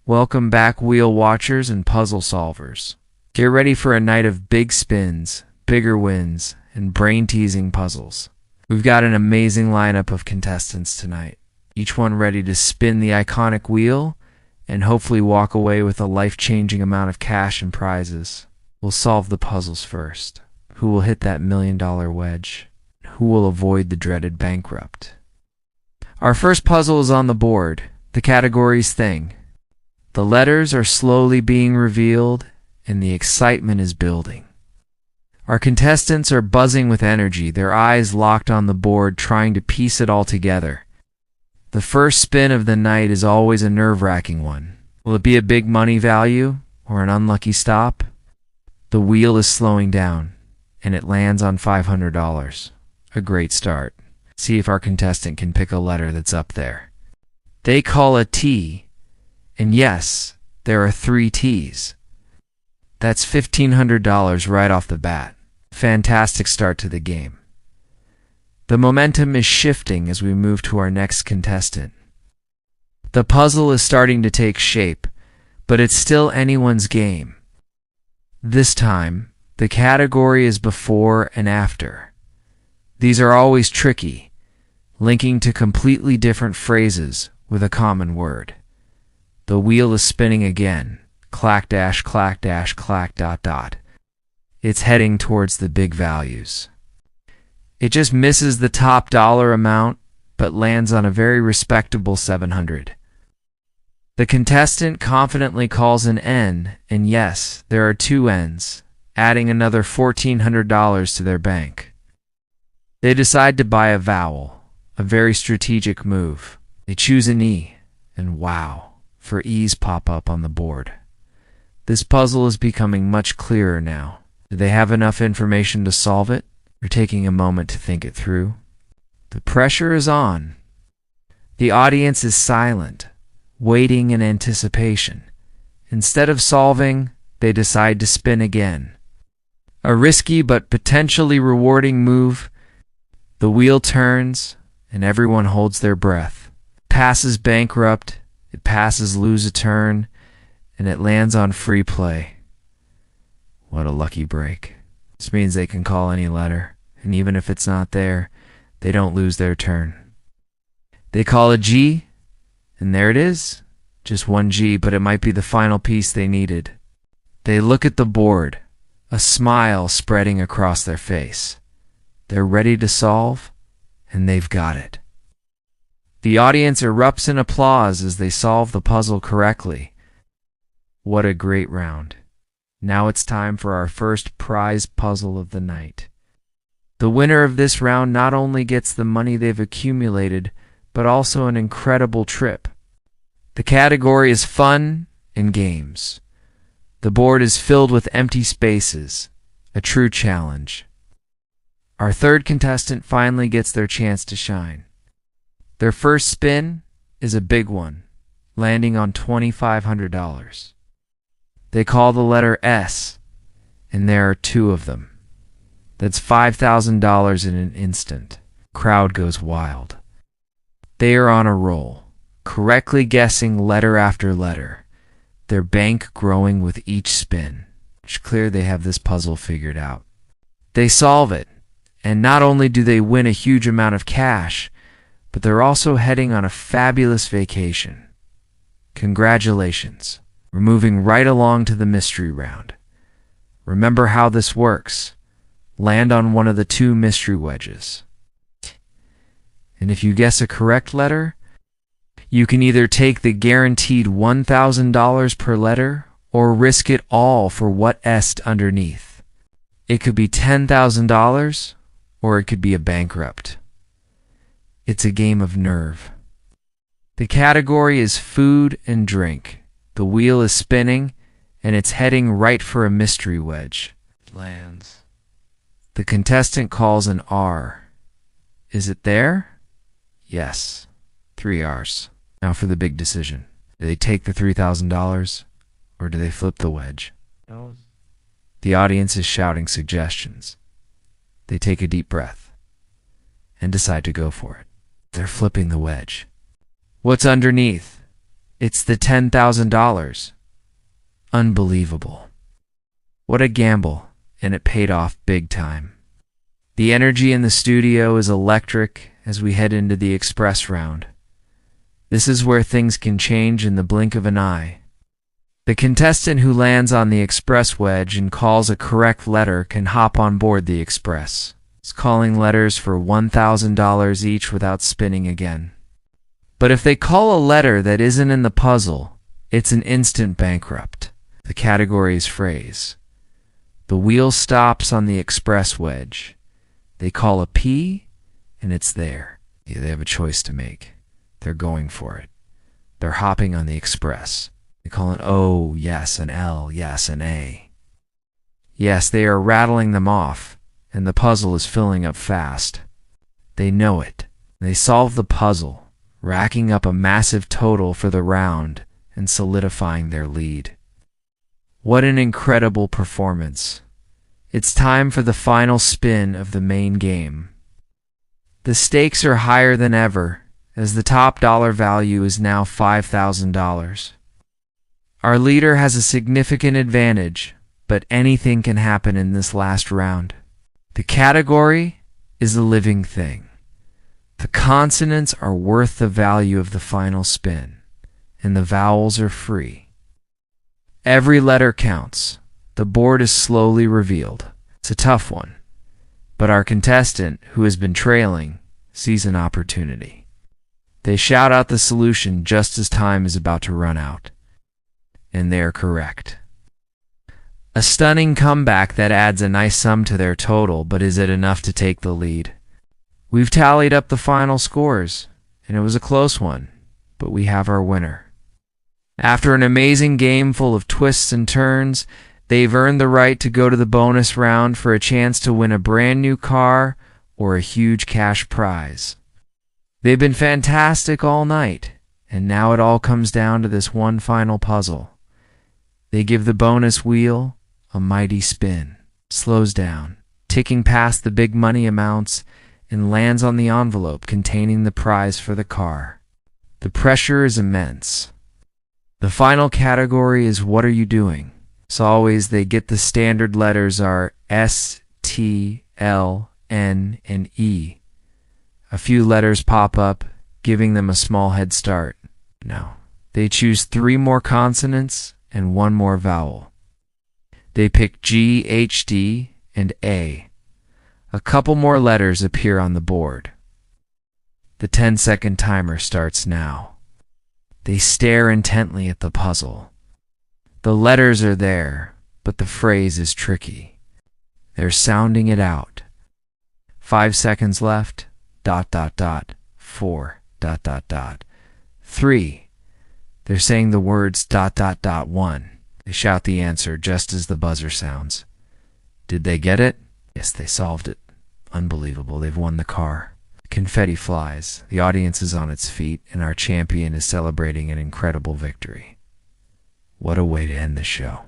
Welcome back, wheel watchers and puzzle solvers. Get ready for a night of big spins, bigger wins, and brain-teasing puzzles. We've got an amazing lineup of contestants tonight, each one ready to spin the iconic wheel and hopefully walk away with a life-changing amount of cash and prizes. We'll solve the puzzles first. Who will hit that $1 million wedge? Who will avoid the dreaded bankrupt? Our first puzzle is on the board. The category's thing. The letters are slowly being revealed, and the excitement is building. Our contestants are buzzing with energy, their eyes locked on the board, trying to piece it all together. The first spin of the night is always a nerve-wracking one. Will it be a big money value or an unlucky stop? The wheel is slowing down, and it lands on $500. A great start. See if our contestant can pick a letter that's up there. They call a T, and yes, there are 3 T's. That's $1,500 right off the bat. Fantastic start to the game. The momentum is shifting as we move to our next contestant. The puzzle is starting to take shape, but it's still anyone's game. This time, the category is before and after. These are always tricky, linking to completely different phrases with a common word. The wheel is spinning again. Clack dash, clack dash, clack dot dot. It's heading towards the big values. It just misses the top dollar amount, but lands on a very respectable $700. The contestant confidently calls an N, and yes, there are 2 N's, adding another $1,400 to their bank. They decide to buy a vowel, a very strategic move. They choose an E, and wow, 4 E's pop up on the board. This puzzle is becoming much clearer now. Do they have enough information to solve it? Or taking a moment to think it through? The pressure is on. The audience is silent, waiting in anticipation. Instead of solving, they decide to spin again. A risky but potentially rewarding move. The wheel turns, and everyone holds their breath. Passes bankrupt, it passes lose a turn, and it lands on free play. What a lucky break. This means they can call any letter, and even if it's not there, they don't lose their turn. They call a G, and there it is. Just 1 G, but it might be the final piece they needed. They look at the board, a smile spreading across their face. They're ready to solve, and they've got it. The audience erupts in applause as they solve the puzzle correctly. What a great round. Now it's time for our first prize puzzle of the night. The winner of this round not only gets the money they've accumulated, but also an incredible trip. The category is fun and games. The board is filled with empty spaces, a true challenge. Our third contestant finally gets their chance to shine. Their first spin is a big one, landing on $2,500. They call the letter S, and there are 2 of them. That's $5,000 in an instant. Crowd goes wild. They are on a roll, correctly guessing letter after letter, their bank growing with each spin. It's clear they have this puzzle figured out. They solve it, and not only do they win a huge amount of cash, but they're also heading on a fabulous vacation. Congratulations. We're moving right along to the mystery round. Remember how this works. Land on one of the 2 mystery wedges. And if you guess a correct letter, you can either take the guaranteed $1,000 per letter or risk it all for what S'd underneath. It could be $10,000 or it could be a bankrupt. It's a game of nerve. The category is food and drink. The wheel is spinning, and it's heading right for a mystery wedge. Lands. The contestant calls an R. Is it there? Yes. 3 R's. Now for the big decision. Do they take the $3,000, or do they flip the wedge? No. The audience is shouting suggestions. They take a deep breath and decide to go for it. They're flipping the wedge. What's underneath? It's the $10,000. Unbelievable. What a gamble, and it paid off big time. The energy in the studio is electric as we head into the express round. This is where things can change in the blink of an eye. The contestant who lands on the express wedge and calls a correct letter can hop on board the express. It's calling letters for $1,000 each without spinning again. But if they call a letter that isn't in the puzzle, it's an instant bankrupt. The category is phrase. The wheel stops on the express wedge. They call a P, and it's there. They have a choice to make. They're going for it. They're hopping on the express. They call an O, yes, an L, yes, an A. Yes, they are rattling them off, and the puzzle is filling up fast. They know it. They solve the puzzle, racking up a massive total for the round and solidifying their lead. What an incredible performance. It's time for the final spin of the main game. The stakes are higher than ever, as the top dollar value is now $5,000. Our leader has a significant advantage, but anything can happen in this last round. The category is a living thing. The consonants are worth the value of the final spin, and the vowels are free. Every letter counts. The board is slowly revealed. It's a tough one, but our contestant, who has been trailing, sees an opportunity. They shout out the solution just as time is about to run out. And they are correct. A stunning comeback that adds a nice sum to their total, but is it enough to take the lead? We've tallied up the final scores, and it was a close one, but we have our winner. After an amazing game full of twists and turns, they've earned the right to go to the bonus round for a chance to win a brand new car or a huge cash prize. They've been fantastic all night, and now it all comes down to this one final puzzle. They give the bonus wheel a mighty spin, slows down, ticking past the big money amounts, and lands on the envelope containing the prize for the car. The pressure is immense. The final category is what are you doing? As always, they get the standard letters are S, T, L, N, and E. A few letters pop up, giving them a small head start. No, they choose 3 more consonants and 1 more vowel. They pick G, H, D, and A. A couple more letters appear on the board. The 10-second timer starts now. They stare intently at the puzzle. The letters are there, but the phrase is tricky. They're sounding it out. 5 seconds left. ... 4 ... 3. They're saying the words ... 1. They shout the answer just as the buzzer sounds. Did they get it? Yes, they solved it. Unbelievable. They've won the car. Confetti flies. The audience is on its feet, and our champion is celebrating an incredible victory. What a way to end the show.